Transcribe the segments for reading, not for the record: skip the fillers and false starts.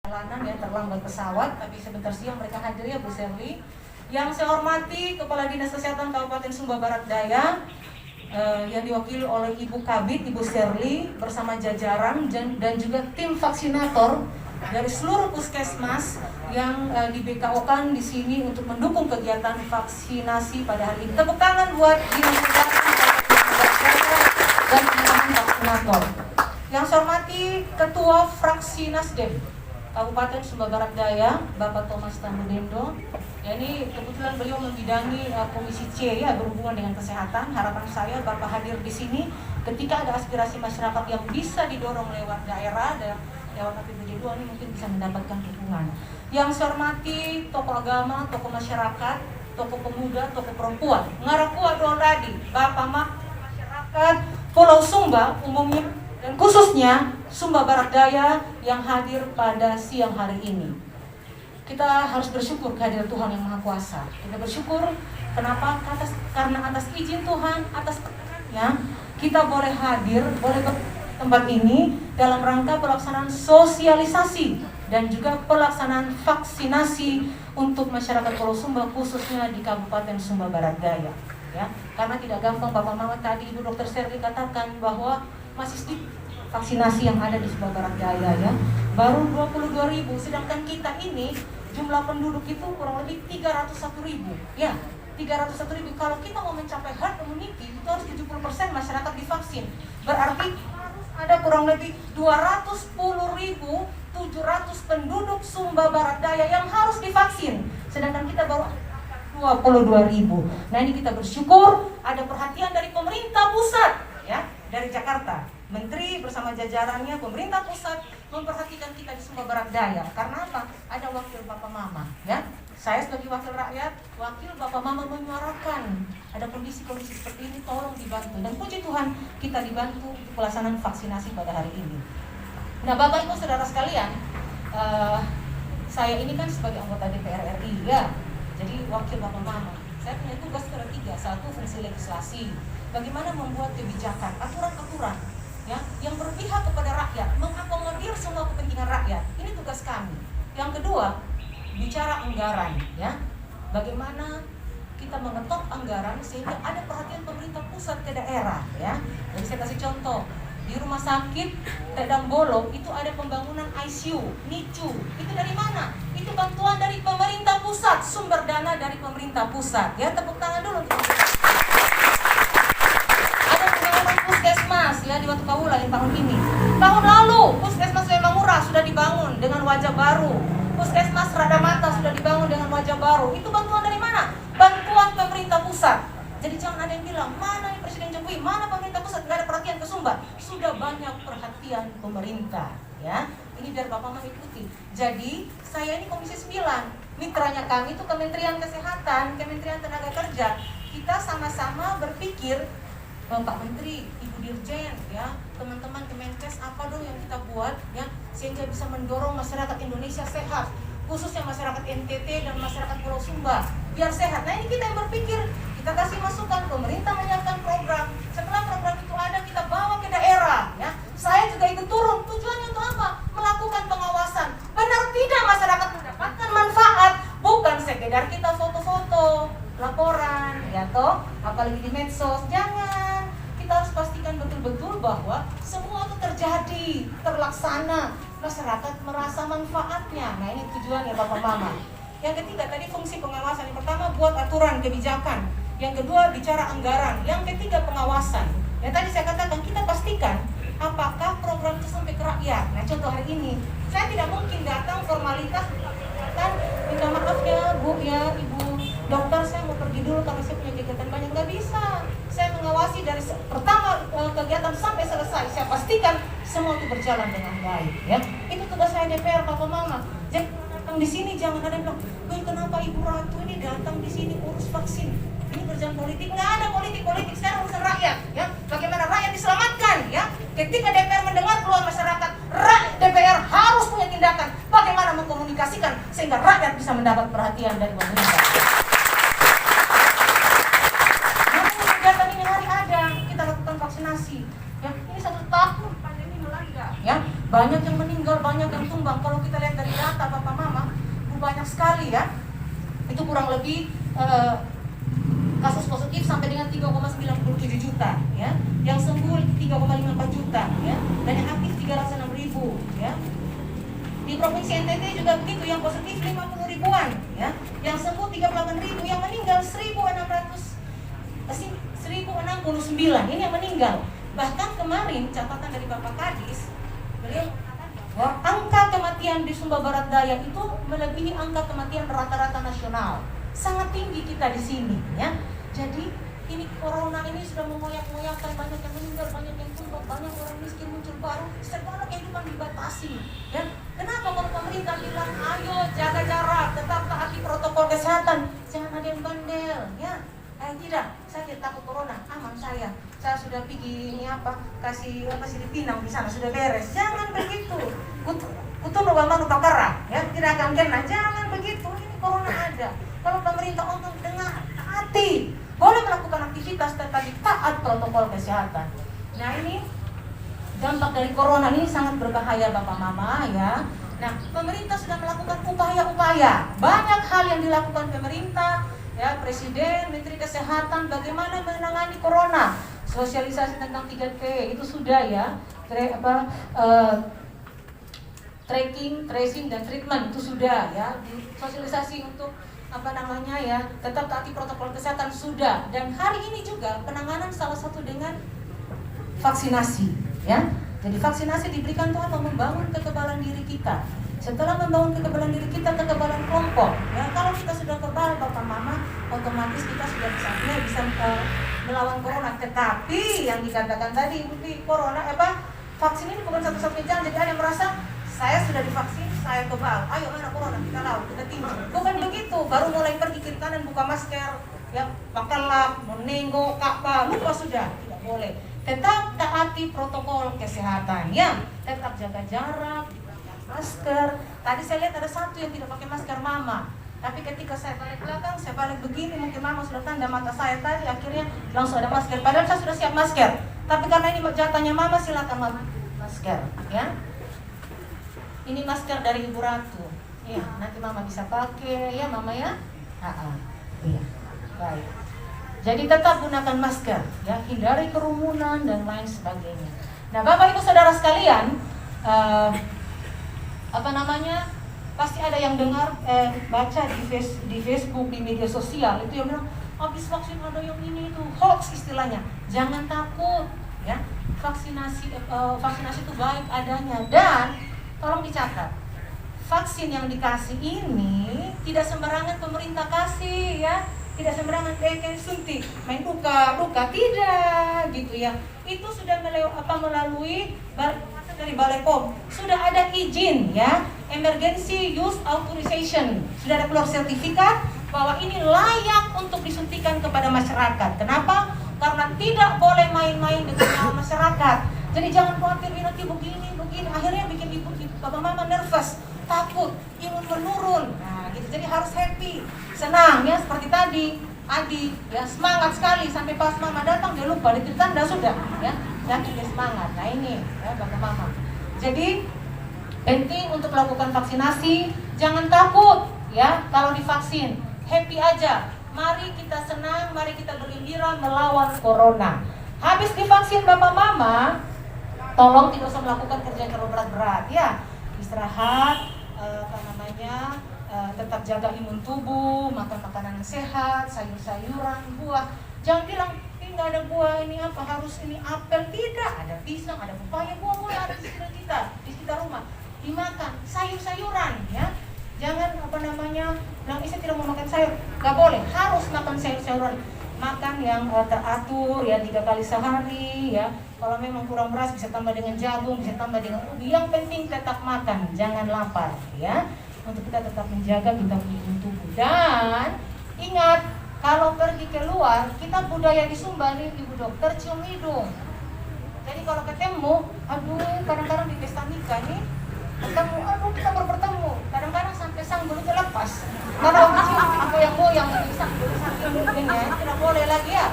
Perjalanan ya, terlambat pesawat, tapi sebentar siang mereka hadir ya Bu Serly. Yang saya hormati Kepala Dinas Kesehatan Kabupaten Sumba Barat Daya, yang diwakili oleh Ibu Kabid, Ibu Serly bersama jajaran dan juga tim vaksinator dari seluruh puskesmas yang di BKO-kan di sini untuk mendukung kegiatan vaksinasi pada hari ini. Tepuk tangan buat Dinas Kesehatan dan teman-teman vaksinator. Yang saya hormati Ketua Fraksi Nasdem Kabupaten Sumba Barat Daya, Bapak Thomas Tambudendo. Ya, ini kebetulan beliau membidangi Komisi C ya, berhubungan dengan kesehatan. Harapan saya Bapak hadir di sini ketika ada aspirasi masyarakat yang bisa didorong lewat daerah dan lewat APBD 2 ini mungkin bisa mendapatkan dukungan. Yang saya hormati tokoh agama, tokoh masyarakat, tokoh pemuda, tokoh perempuan, Ngarakuwa Doladi, Bapak masyarakat Pulau Sumba umumnya dan khususnya Sumba Barat Daya yang hadir pada siang hari ini. Kita harus bersyukur kehadiran Tuhan yang Maha Kuasa. Kita bersyukur kenapa? Karena atas izin Tuhan, atas kebenarannya, kita boleh hadir, boleh tempat ini dalam rangka pelaksanaan sosialisasi dan juga pelaksanaan vaksinasi untuk masyarakat Pulau Sumba khususnya di Kabupaten Sumba Barat Daya. Ya, karena tidak gampang, Bapak Mama tadi Ibu Dr. Serly katakan bahwa masih sedikit vaksinasi yang ada di Sumba Barat Daya ya. Baru 22.000, sedangkan kita ini jumlah penduduk itu kurang lebih 301.000. Ya, 301.000. Kalau kita mau mencapai herd immunity itu harus 70% masyarakat divaksin. Berarti harus ada kurang lebih 210.700 penduduk Sumba Barat Daya yang harus divaksin. Sedangkan kita baru 22.000. Nah, ini kita bersyukur ada perhatian dari pemerintah pusat ya, dari Jakarta. Menteri bersama jajarannya, pemerintah pusat memperhatikan kita di Sumba Barat Daya. Karena apa? Ada wakil Bapak Mama ya. Saya sebagai wakil rakyat, wakil Bapak Mama menyuarakan ada kondisi-kondisi seperti ini, tolong dibantu. Dan puji Tuhan kita dibantu untuk pelaksanaan vaksinasi pada hari ini. Nah, Bapak Ibu Saudara sekalian, saya ini kan sebagai anggota DPR RI ya, jadi wakil Bapak Mama. Saya punya tugas ada 3. 1, fungsi legislasi. Bagaimana membuat kebijakan, aturan-aturan ya, yang berpihak kepada rakyat, mengakomodir semua kepentingan rakyat. Ini tugas kami. Yang kedua, bicara anggaran ya. Bagaimana kita mengetok anggaran sehingga ada perhatian pemerintah pusat ke daerah ya. Jadi saya kasih contoh, di rumah sakit Redang Bolo itu ada pembangunan ICU, NICU. Itu dari mana? Itu bantuan dari pemerintah pusat, sumber dana dari pemerintah pusat. Ya, tepuk tangan dulu. Ada pembangunan puskesmas ya di Watu Kawula yang tahun ini. Tahun lalu puskesmas Lemangura sudah dibangun dengan wajah baru. Puskesmas Radamata sudah dibangun dengan wajah baru. Itu bantuan dari mana? Bantuan pemerintah pusat. Jadi jangan ada yang bilang, mana nih Presiden Jokowi, mana pemerintah pusat, nggak ada perhatian ke Sumba. Sudah banyak perhatian pemerintah ya. Ini biar Bapak mengikuti. Jadi saya ini Komisi 9, mitranya kami itu Kementerian Kesehatan, Kementerian Tenaga Kerja. Kita sama-sama berpikir, Pak Menteri, Ibu Dirjen ya, teman-teman Kemenkes, apa dong yang kita buat ya sehingga bisa mendorong masyarakat Indonesia sehat, khususnya masyarakat NTT dan masyarakat Pulau Sumba biar sehat. Nah, ini kita yang berpikir, kita kasih masukan, pemerintah menyiapkan program. Setelah program itu ada, kita bawa ke daerah ya. Saya juga ikut turun. Tujuannya untuk apa? Melakukan pengawasan. Benar tidak masyarakat mendapatkan manfaat, bukan sekedar kita foto-foto, laporan ya toh, apalagi di medsos. Jangan. Kita harus pastikan betul-betul bahwa semua itu terjadi, terlaksana, masyarakat merasa manfaatnya. Nah, ini tujuannya Bapak Mama. Yang ketiga tadi fungsi pengawasan. Yang pertama buat aturan kebijakan. Yang kedua bicara anggaran. Yang ketiga pengawasan. Yang tadi saya katakan kita pastikan apakah program itu sampai ke rakyat. Nah, contoh hari ini saya tidak mungkin datang formalitas dan minta maaf ya Bu ya Ibu dokter, saya mau pergi dulu karena saya punya kegiatan banyak. Nggak bisa. Saya mengawasi dari pertama kegiatan sampai selesai. Saya pastikan semua itu berjalan dengan baik ya. Itu tugas saya DPR Bapak Mama. Jadi datang di sini jangan ada yang bilang, kenapa Ibu Ratu ini datang di sini urus vaksin? Ini kerjaan politik. Nggak ada politik. Sekarang urusan rakyat ya. Bagaimana rakyat diselamatkan ya. Ketika DPR mendengar keluhan masyarakat, DPR harus punya tindakan bagaimana mengkomunikasikan sehingga rakyat bisa mendapat perhatian dari pemerintah. Kegiatan ini hari ada, kita lakukan vaksinasi ya. Ini 1 tahun pandemi melanda ya. Banyak yang meninggal, banyak yang tumbang. Kalau kita lihat dari Mata Bapak Mama banyak sekali ya. Itu kurang lebih kasus positif sampai dengan 3,97 juta ya. Yang sembuh 3,54 juta ya. Dan yang aktif 306.000 ya. Di Provinsi NTT juga begitu, yang positif 50 ribuan ya. Yang sembuh 38.000, yang meninggal 1.069. Ini yang meninggal. Bahkan kemarin catatan dari Bapak Kadis, beliau mengatakan bahwa angka kematian di Sumba Barat Daya itu melebihi angka kematian rata-rata nasional. Sangat tinggi kita di sini ya. Jadi ini corona ini sudah mengoyak-ngoyakkan, banyak yang meninggal, banyak yang tumbang, banyak orang miskin muncul baru, segala kehidupan dibatasi ya. Kenapa kalau pemerintah bilang ayo jaga jarak, tetap taati protokol kesehatan, jangan ada yang bandel ya. Tidak, saya tidak takut corona, aman saya sudah pergi ini kasih di Pinang di sana sudah beres. Jangan begitu. Kutu lupa kara ya, tidak akan kena. Jangan begitu. Ini corona ada. Kalau pemerintah untuk dengar, taati. Boleh melakukan aktivitas tetapi taat protokol kesehatan. Nah ini dampak dari corona ini sangat berbahaya Bapak Mama ya. Nah pemerintah sudah melakukan upaya-upaya. Banyak hal yang dilakukan pemerintah ya, Presiden, Menteri Kesehatan bagaimana menangani corona. Sosialisasi tentang 3T itu sudah ya. Tracking, tracing dan treatment itu sudah ya. Sosialisasi untuk tetap taati protokol kesehatan sudah. Dan hari ini juga penanganan salah satu dengan vaksinasi ya. Jadi vaksinasi diberikan tuh atau membangun kekebalan diri kita. Setelah membangun kekebalan diri kita, kekebalan kelompok ya, kalau kita sudah kebal Bapak Mama, otomatis kita sudah bisa melawan corona. Tetapi yang dikatakan tadi di corona vaksin ini bukan satu-satunya jalan. Jadi ada yang merasa saya sudah divaksin, saya kebal, ayo mana corona, kita lawan, kita tinju. Bukan begitu, baru mulai pergi kiri kanan buka masker ya, makan lap, menengok Ka'bah, lupa sudah, tidak boleh. Tetap taati protokol kesehatan ya, tetap jaga jarak, masker. Tadi saya lihat ada satu yang tidak pakai masker Mama. Tapi ketika saya balik belakang, saya balik begini, mungkin Mama sudah tanda mata saya tadi, akhirnya langsung ada masker. Padahal saya sudah siap masker. Tapi karena ini jatahnya Mama, silakan Mama masker. Ya. Ini masker dari Ibu Ratu. Ya, nanti Mama bisa pakai ya Mama ya. Iya. Baik. Jadi tetap gunakan masker, ya, hindari kerumunan dan lain sebagainya. Nah, Bapak Ibu Saudara sekalian, pasti ada yang dengar, baca di Facebook, di media sosial itu yang bilang habis vaksin ada yang ini itu hoax istilahnya. Jangan takut, ya. Vaksinasi itu baik adanya dan tolong dicatat. Vaksin yang dikasih ini tidak sembarangan pemerintah kasih, ya. Tidak sembarangan kayak suntik, main luka tidak gitu ya. Itu sudah melalui dari Balai POM. Sudah ada izin ya, emergency use authorization. Sudah ada keluar sertifikat bahwa ini layak untuk disuntikan kepada masyarakat. Kenapa? Karena tidak boleh main-main dengan nyawa masyarakat. Jadi jangan khawatir nanti begini, akhirnya bikin ibu bapak mama nervous, takut, imun menurun. Nah, gitu. Jadi harus happy, senang ya, seperti tadi Adi ya, semangat sekali sampai pas mama datang dia lupa ditanda sudah ya, yakin dia semangat. Nah ini ya bapak mama. Jadi penting untuk melakukan vaksinasi, jangan takut ya kalau divaksin, happy aja. Mari kita senang, mari kita bergembira melawan corona. Habis divaksin bapak mama, tolong tidak usah melakukan kerja yang terlalu berat-berat ya. Istirahat, tetap jaga imun tubuh, makan makanan yang sehat, sayur-sayuran, buah. Jangan bilang ini nggak ada buah, ini apa harus ini apel, tidak. Ada pisang, ada pepaya, buah-buah ada di sekitar kita, di sekitar rumah. Dimakan sayur-sayuran ya. Jangan bilang saya tidak mau makan sayur, nggak boleh, harus makan sayur-sayuran. Makan yang teratur ya 3 kali sehari ya. Kalau memang kurang beras bisa tambah dengan jagung, bisa tambah dengan ubi. Yang penting tetap makan, jangan lapar ya. Untuk kita tetap menjaga kita punya tubuh. Dan ingat, kalau pergi keluar, kita budaya di Sumba nih Ibu Dokter cium hidung. Jadi kalau ketemu, kadang-kadang di pesta nikah nih ketemu, kita baru bertemu. Kadang-kadang sampai sang bulu lepas. Kalau cium goyang-goyang di sang bulu sambil mungkin ya, tidak boleh lagi ya.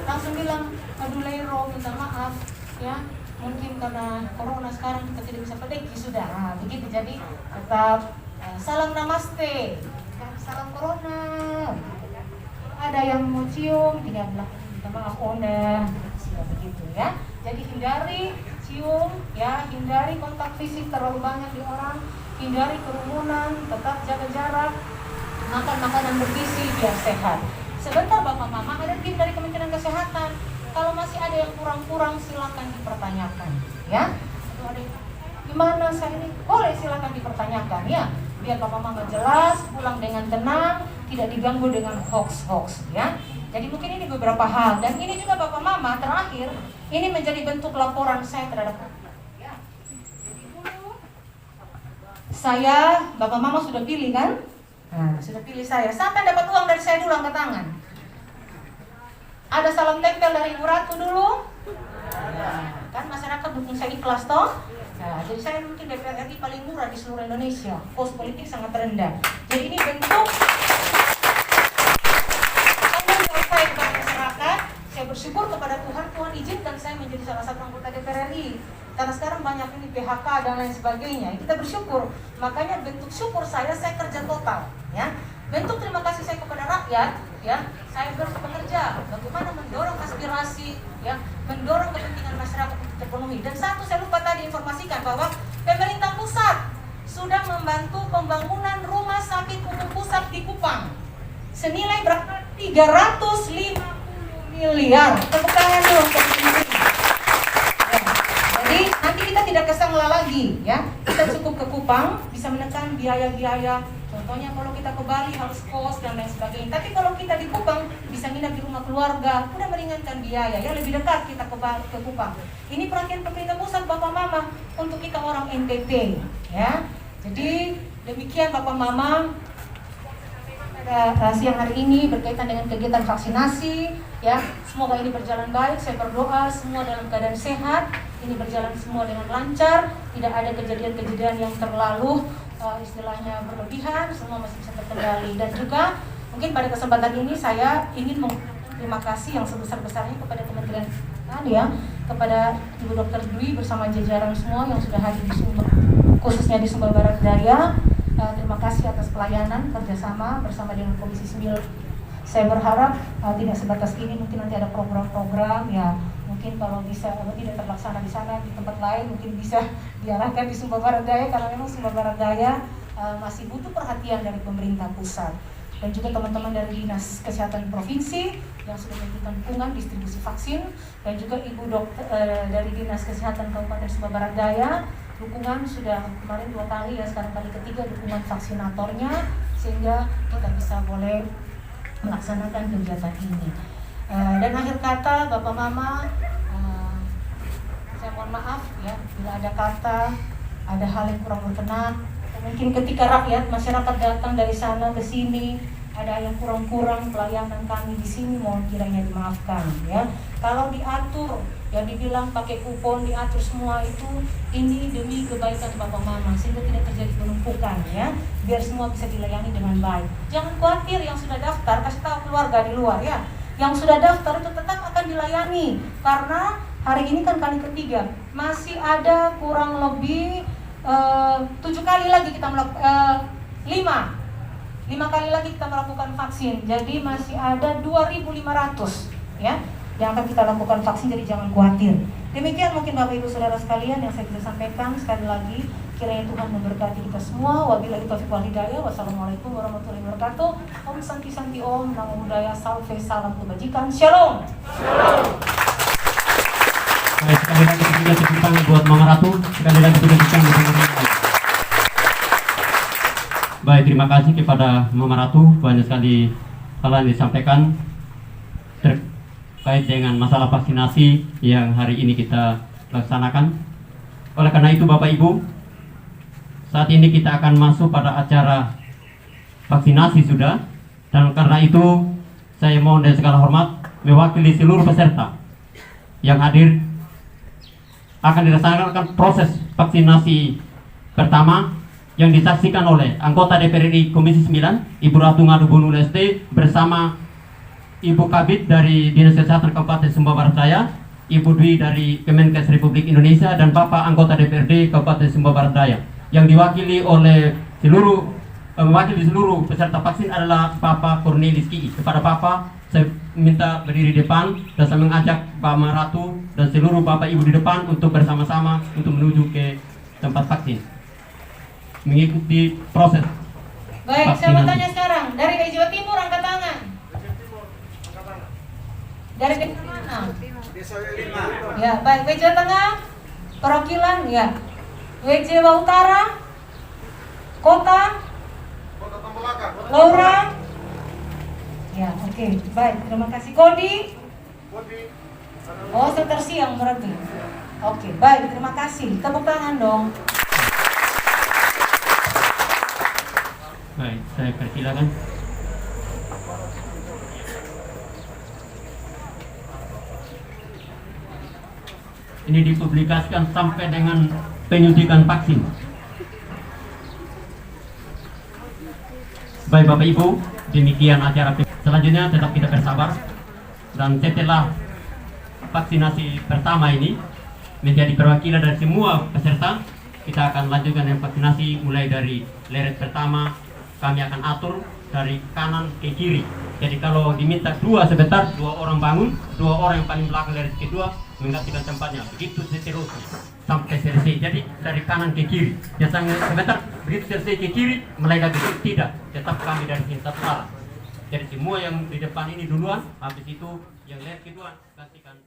Langsung bilang, Lero, minta maaf ya. Mungkin karena corona sekarang kita tidak bisa pedeki sudah. Nah, begitu jadi tetap salam namaste, salam corona. Ada yang mau cium, tinggal bilang minta maaf Ona, begitu ya. Jadi hindari cium, ya, hindari kontak fisik terlalu banyak di orang, hindari kerumunan, tetap jaga jarak, makan makanan bergizi biar sehat. Sebentar Bapak Mama, ada tim dari Kementerian Kesehatan. Kalau masih ada yang kurang-kurang silakan dipertanyakan, ya. Gimana saya ini? Boleh silakan dipertanyakan, ya. Biar Bapak Mama jelas, pulang dengan tenang, tidak diganggu dengan hoax-hoax, ya. Jadi mungkin ini beberapa hal, dan ini juga Bapak Mama terakhir, ini menjadi bentuk laporan saya terhadap ya. Saya, Bapak Mama sudah pilih kan? Nah, sudah pilih saya. Sampai dapat uang dari saya dulu angkat tangan. Ada salam tempel dari Ibu Ratu dulu? Kan masyarakat dukung saya ikhlas toh? Nah, jadi saya mungkin DPR RI paling murah di seluruh Indonesia. Kos politik sangat rendah. Jadi ini bentuk saya kepada masyarakat. Saya bersyukur kepada Tuhan, Tuhan izinkan saya menjadi salah satu anggota DPR RI. Karena sekarang banyak ini PHK dan lain sebagainya. Kita bersyukur. Makanya bentuk syukur saya kerja total, ya. Bentuk terima kasih saya kepada rakyat, ya. Saya bekerja bagaimana mendorong aspirasi, ya, mendorong kepentingan masyarakat untuk terpenuhi. Dan satu saya lupa tadi informasikan bahwa pemerintah pusat sudah membantu pembangunan rumah sakit umum pusat di Kupang senilai berapa? 350 miliar. Tepuk tangan dulu untuk ini. Jadi nanti kita tidak kesangla lagi, ya. Kita cukup ke Kupang bisa menekan biaya-biaya. Contohnya kalau kita ke Bali harus kos dan lain sebagainya. Tapi kalau kita di Kupang bisa nginap di rumah keluarga, udah meringankan biaya, ya, lebih dekat kita ke Kupang. Ini perhatian pemerintah pusat Bapak Mama untuk kita orang NTT, ya. Jadi demikian Bapak Mama pada siang hari ini berkaitan dengan kegiatan vaksinasi, ya. Semoga ini berjalan baik. Saya berdoa semua dalam keadaan sehat. Ini berjalan semua dengan lancar, tidak ada kejadian-kejadian yang terlalu istilahnya berlebihan, semua masih bisa terkendali. Dan juga mungkin pada kesempatan ini saya ingin mengucapkan terima kasih yang sebesar-besarnya kepada Kementerian Kesehatan, ya, kepada Ibu Dr. Dwi bersama jajaran semua yang sudah hadir di Sumber, khususnya di Sumber Barat Daya. Terima kasih atas pelayanan kerjasama bersama dengan Komisi 9. Saya berharap tidak sebatas ini, mungkin nanti ada program-program, ya, mungkin kalau bisa tidak terlaksana di sana, di tempat lain mungkin bisa diarahkan di Sumber Barat Daya, karena memang Sumber Barat Daya masih butuh perhatian dari pemerintah pusat. Dan juga teman-teman dari Dinas Kesehatan Provinsi yang sudah memberikan dukungan distribusi vaksin, dan juga Ibu Dokter dari Dinas Kesehatan Kabupaten Sumber Barat Daya, dukungan sudah kemarin 2 kali, ya, sekarang kali ketiga dukungan vaksinatornya, sehingga kita bisa boleh melaksanakan kegiatan ini. Dan akhir kata Bapak Mama, saya mohon maaf, ya, bila ada kata, ada hal yang kurang berkenan. Mungkin ketika rakyat, masyarakat datang dari sana ke sini, ada yang kurang-kurang pelayanan kami di sini, mohon kiranya dimaafkan, ya. Kalau diatur, ya, dibilang pakai kupon, diatur semua itu, ini demi kebaikan Bapak Mama, sehingga tidak terjadi penumpukan, ya, biar semua bisa dilayani dengan baik. Jangan khawatir yang sudah daftar, kasih tahu keluarga di luar, ya. Yang sudah daftar itu tetap akan dilayani, karena hari ini kan kali ketiga, masih ada kurang lebih 7 kali lagi kita melakukan 5 kali lagi kita melakukan vaksin. Jadi masih ada 2.500, ya, yang akan kita lakukan vaksin, jadi jangan khawatir. Demikian mungkin Bapak Ibu Saudara sekalian yang saya bisa sampaikan. Sekali lagi kiranya Tuhan memberkati kita semua. Wabillahi taufiq wal hidayah. Wassalamualaikum warahmatullahi wabarakatuh. Om Santi Santi Om, Namo Buddhaya, Salve, salam kebajikan. Shalom. Baik, sekali lagi kita tepuk tangan buat Mama Ratu. Sekali lagi kita tepuk tangan buat Mama Ratu. Baik, terima kasih kepada Mama Ratu. Banyak sekali hal yang disampaikan terkait dengan masalah vaksinasi yang hari ini kita laksanakan. Oleh karena itu Bapak Ibu, saat ini kita akan masuk pada acara vaksinasi sudah. Dan karena itu saya mohon dengan segala hormat mewakili seluruh peserta yang hadir, akan dilaksanakan proses vaksinasi pertama yang disaksikan oleh anggota DPR RI Komisi 9 Ibu Ratu Ngadu Bunul ST bersama Ibu Kabid dari Dinas Kesehatan Kabupaten Sumber Barat Daya, Ibu Dwi dari Kemenkes Republik Indonesia, dan Bapak anggota DPRD Kabupaten Sumber Barat Daya yang diwakili oleh seluruh mewakili seluruh peserta vaksin adalah Bapak Cornelis Ki. Kepada Bapak, saya minta berdiri di depan dan saya mengajak Pak Maratu dan seluruh Bapak Ibu di depan untuk bersama-sama untuk menuju ke tempat vaksin, mengikuti proses. Baik, saya mau tanya sekarang, dari PI Jawa Timur angkat tangan. Dari PI mana? Ya, baik, PI Jawa Tengah, perwakilan, ya. PI Jawa Utara, Kota, Laura. Ya, oke, baik, terima kasih. Kodi. Oh, setersi yang berarti. Oke, baik, terima kasih. Tepuk tangan dong. Baik, saya persilakan. Ini dipublikasikan sampai dengan penyuntikan vaksin. Baik Bapak Ibu, demikian acara. Selanjutnya tetap kita bersabar. Dan setelah vaksinasi pertama ini menjadi perwakilan dari semua peserta, kita akan lanjutkan dengan vaksinasi mulai dari leret pertama. Kami akan atur dari kanan ke kiri. Jadi kalau diminta dua sebentar, dua orang bangun, dua orang yang paling belakang leret kedua menggantikan tempatnya. Begitu seterusnya sampai selesai. Jadi dari kanan ke kiri. Jangan sebentar, begitu selesai ke kiri, mulai lagi tidak. Tetap kami dari sini satu arah. Jadi semua yang di depan ini duluan, habis itu yang leret kedua gantikan.